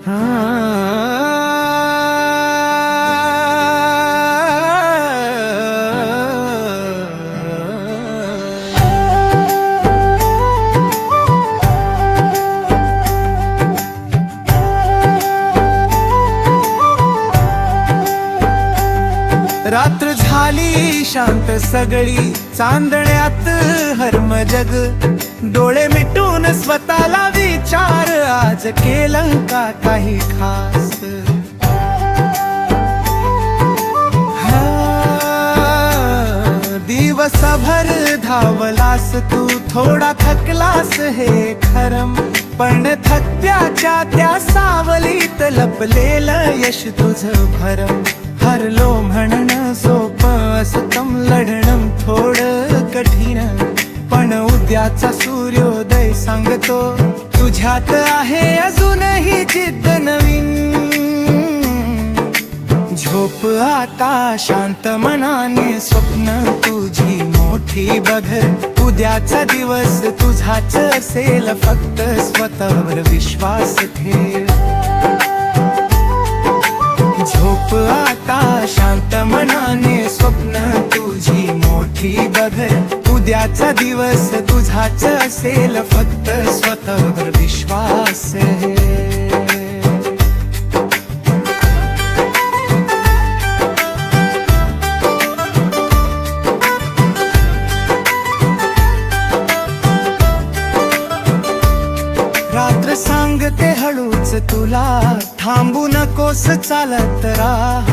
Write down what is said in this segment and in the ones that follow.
रात्र झाली शांत सगळी, चांदण्यात हरम जग. डोळे मिटून स्वतःला विचार, आज केलं का काही खास. दिवसभर धावलास तू, थोडा थकलास हे खरं, पण थकव्याच्या त्या सावलीत लपलेलं यश तुझं भरम. हरलो म्हणणं सोपं असतं, लढणं थोडं कठीण, पण उद्याचा सूर्योदय सांगतो तुझ्यात आहे अजूनही जिद्द नवीन. झोप आता शांत मनाने, स्वप्न तुझी मोठी बघ. उद्याचा दिवस तुझाच असेल, फक्त स्वतःवर विश्वास ठेव. झोप आता शांत मनाने, स्वप्न तुझी मोठी बघ. उद्याचा दिवस तुझाच असेल, फक्त स्वतःवर विश्वास है. रात्र सांगते हळूच तुला, थांबू नकोस चालत राह.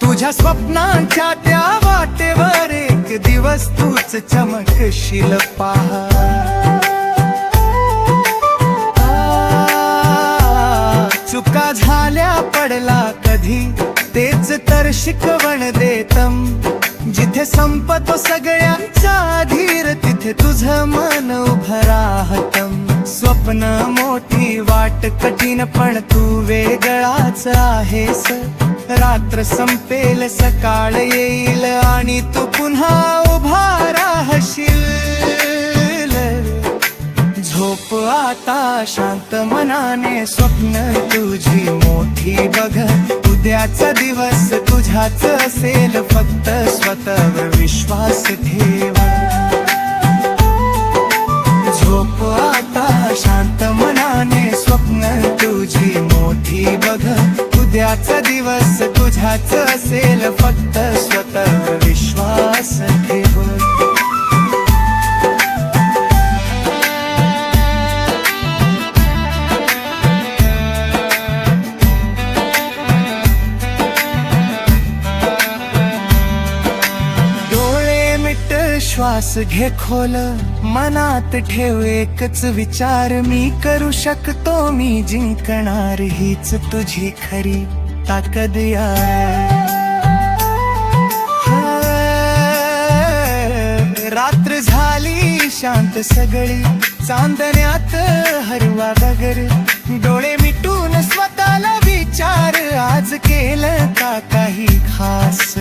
तुझ्या स्वप्नांच्या त्या वाटेवर एक दिवस तूच चमकशील पहा. चुका झाल्या पडला कधी, तेच तर शिकवण देतम. जिथे संपतो सगळ्यांचा धीर, तिथे तुझं मन उभं राहतम. स्वप्न मोठी वाट कठीण, पण तू वेगळाच आहेस. रात्र संपेल सकाळ येईल, आणि तू पुन्हा उभा राहशील. झोप आता शांत मनाने, स्वप्न तुझी मोठी बघ. उद्याचा दिवस तुझाच असेल, फक्त स्वतःवर विश्वास ठेव. झोप आता शांत मनाने, स्वप्न तुझी मोठी बघ. उद्याचा दिवस तुझाच असेल, फक्त स्वतःवर विश्वास ठेव. श्वास घे खोल, मनात ठेव एकच विचार. मी करू शकतो, मी जिंकणार, हीच तुझी खरी ताकद यार. रात्र झाली शांत सगळी, चांदण्यात हरवा बगर. डोळे मिटून स्वतःला विचार, आज केलं का काही खास.